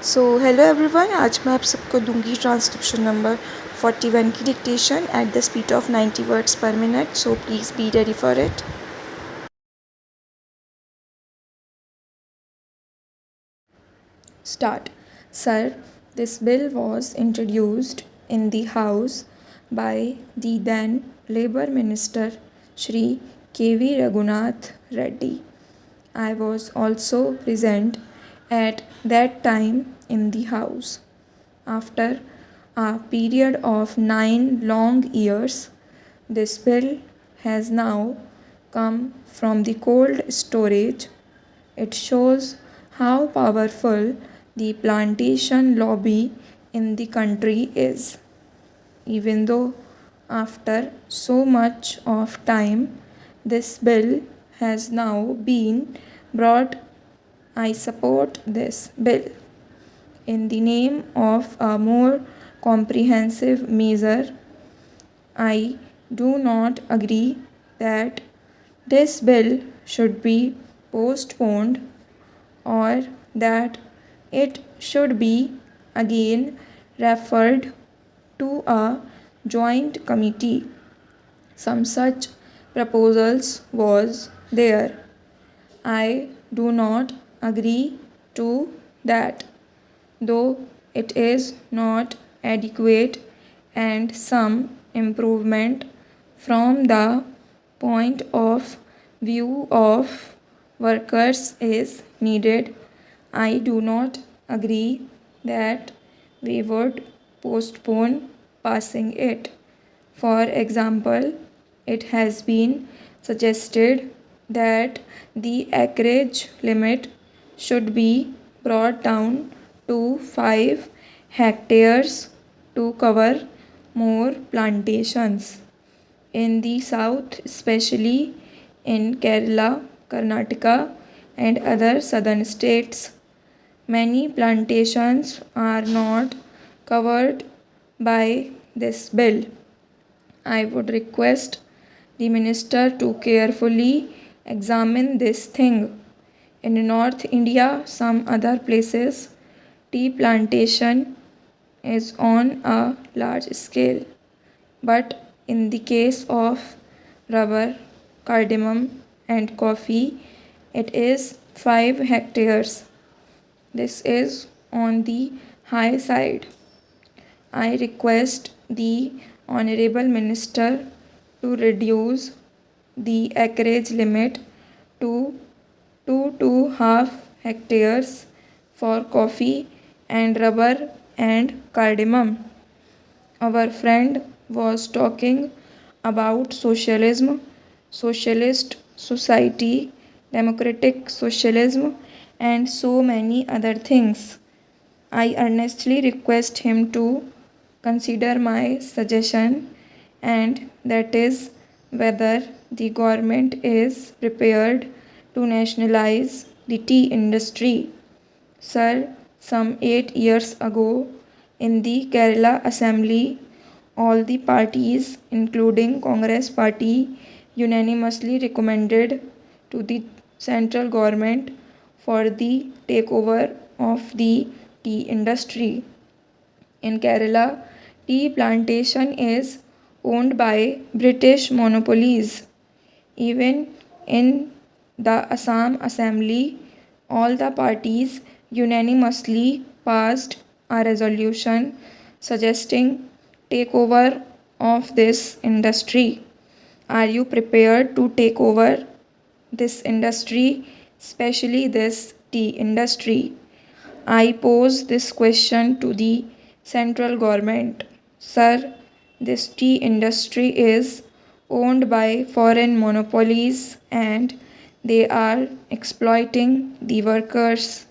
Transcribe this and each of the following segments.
Hello everyone, आज मैं आप सबको दूंगी ट्रांसक्रिप्शन नंबर 41 की dictation at the speed of 90 words पर minute. So please be ready for it. Start. Sir, this bill was introduced in the House by the then Labour Minister Shri K.V. Raghunath Reddy. I was also present at that time in the House. After a period of 9 long years, this bill has now come from the cold storage. It shows how powerful the plantation lobby in the country is. Even though after so much of time this bill has now been brought, I support this bill in the name of a more comprehensive measure. I do not agree that this bill should be postponed or that it should be again referred to a joint committee. Some such proposals was there. I do not agree to that, though it is not adequate and some improvement from the point of view of workers is needed. I do not agree that we would postpone passing it. For example, it has been suggested that the acreage limit should be brought down to 5 hectares to cover more plantations. In the south, especially in Kerala, Karnataka, and other southern states, many plantations are not covered by this bill. I would request the minister to carefully examine this thing. In North India, some other places, tea plantation is on a large scale. But in the case of rubber, cardamom, and coffee, it is 5 hectares. This is on the high side. I request the Honorable Minister to reduce the acreage limit to 2.5 hectares for coffee and rubber and cardamom. Our friend was talking about socialism, socialist society, democratic socialism, and so many other things. I earnestly request him to consider my suggestion, and that is whether the government is prepared to nationalize the tea industry. Sir, some 8 years ago in the Kerala Assembly, all the parties, including Congress Party, unanimously recommended to the central government for the takeover of the tea industry. In Kerala, tea plantation is owned by British monopolies. Even in the Assam Assembly, all the parties unanimously passed a resolution suggesting takeover of this industry. Are you prepared to take over this industry, especially this tea industry? I pose this question to the central government. Sir, this tea industry is owned by foreign monopolies and they are exploiting the workers.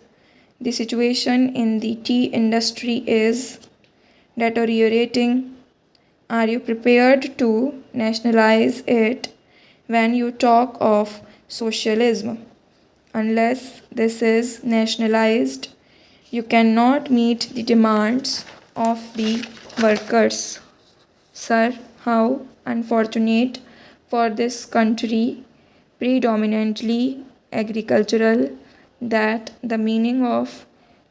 The situation in the tea industry is deteriorating. Are you prepared to nationalize it when you talk of socialism? Unless this is nationalized, you cannot meet the demands of the workers. Sir, how unfortunate for this country, predominantly agricultural, that the meaning of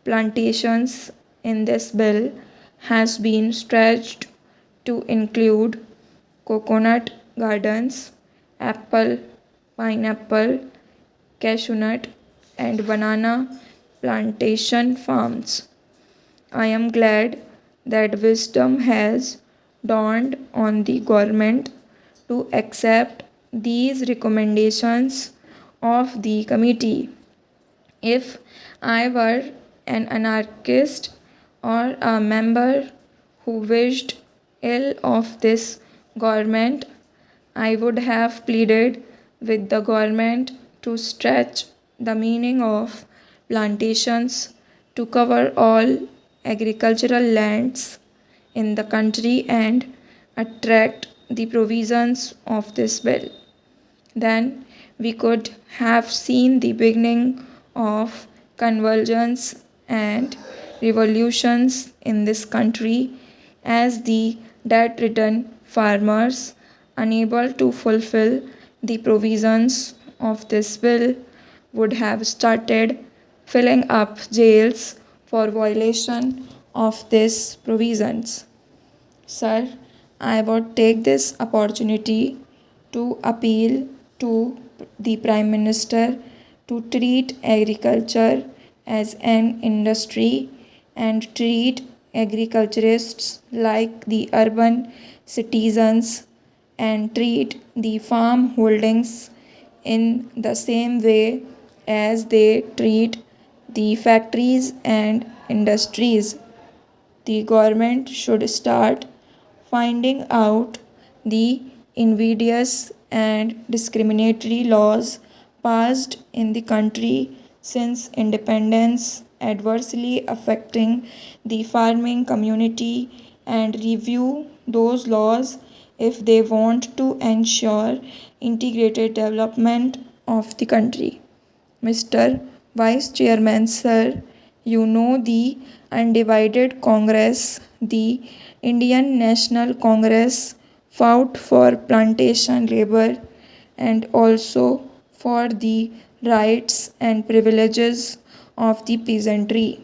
plantations in this bill has been stretched to include coconut gardens, apple, pineapple, cashew nut, and banana plantation farms. I am glad that wisdom has dawned on the government to accept these recommendations of the committee. If I were an anarchist or a member who wished ill of this government, I would have pleaded with the government to stretch the meaning of plantations to cover all agricultural lands in the country and attract the provisions of this bill. Then we could have seen the beginning of convulsions and revolutions in this country as the debt ridden farmers, unable to fulfill the provisions of this bill, would have started filling up jails for violation of these provisions. Sir, I would take this opportunity to appeal to the Prime Minister to treat agriculture as an industry and treat agriculturists like the urban citizens and treat the farm holdings in the same way as they treat the factories and industries. The government should start finding out the invidious and discriminatory laws passed in the country since independence adversely affecting the farming community and review those laws if they want to ensure integrated development of the country. Mr. Vice Chairman, sir, you know the undivided Congress, the Indian National Congress, fought for plantation labor and also for the rights and privileges of the peasantry.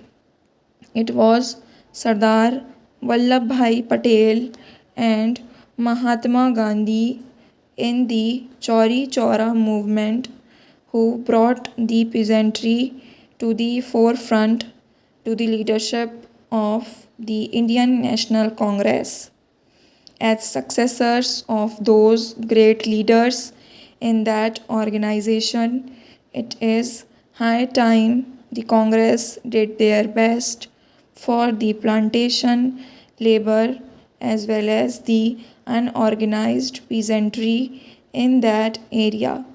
It was Sardar Vallabhbhai Patel and Mahatma Gandhi in the Chauri Chaura movement who brought the peasantry to the forefront to the leadership of the Indian National Congress. As successors of those great leaders in that organization, it is high time the Congress did their best for the plantation labor as well as the unorganized peasantry in that area.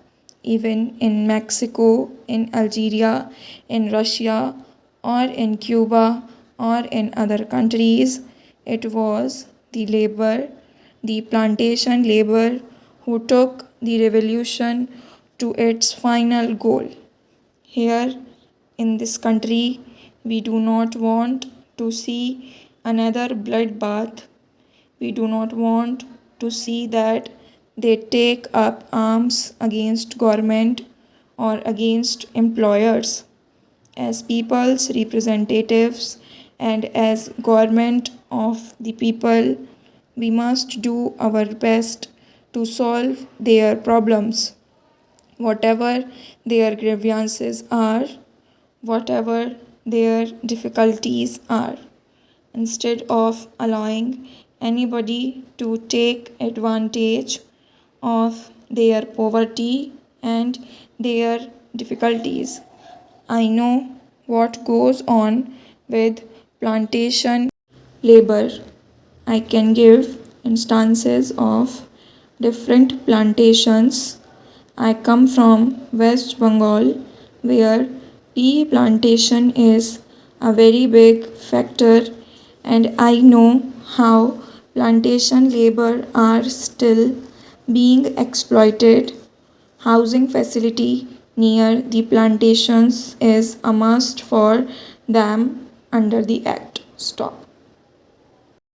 Even in Mexico, in Algeria, in Russia, or in Cuba, or in other countries, it was the labor, the plantation labor, who took the revolution to its final goal. Here in this country, we do not want to see another bloodbath. We do not want to see that they take up arms against government or against employers. As people's representatives and as government of the people, we must do our best to solve their problems, whatever their grievances are, whatever their difficulties are, instead of allowing anybody to take advantage of their poverty and their difficulties. I know what goes on with plantation labor. I can give instances of different plantations. I come from West Bengal where tea plantation is a very big factor, and I know how plantation labor are still being exploited. Housing facility near the plantations is a must for them under the act. Stop.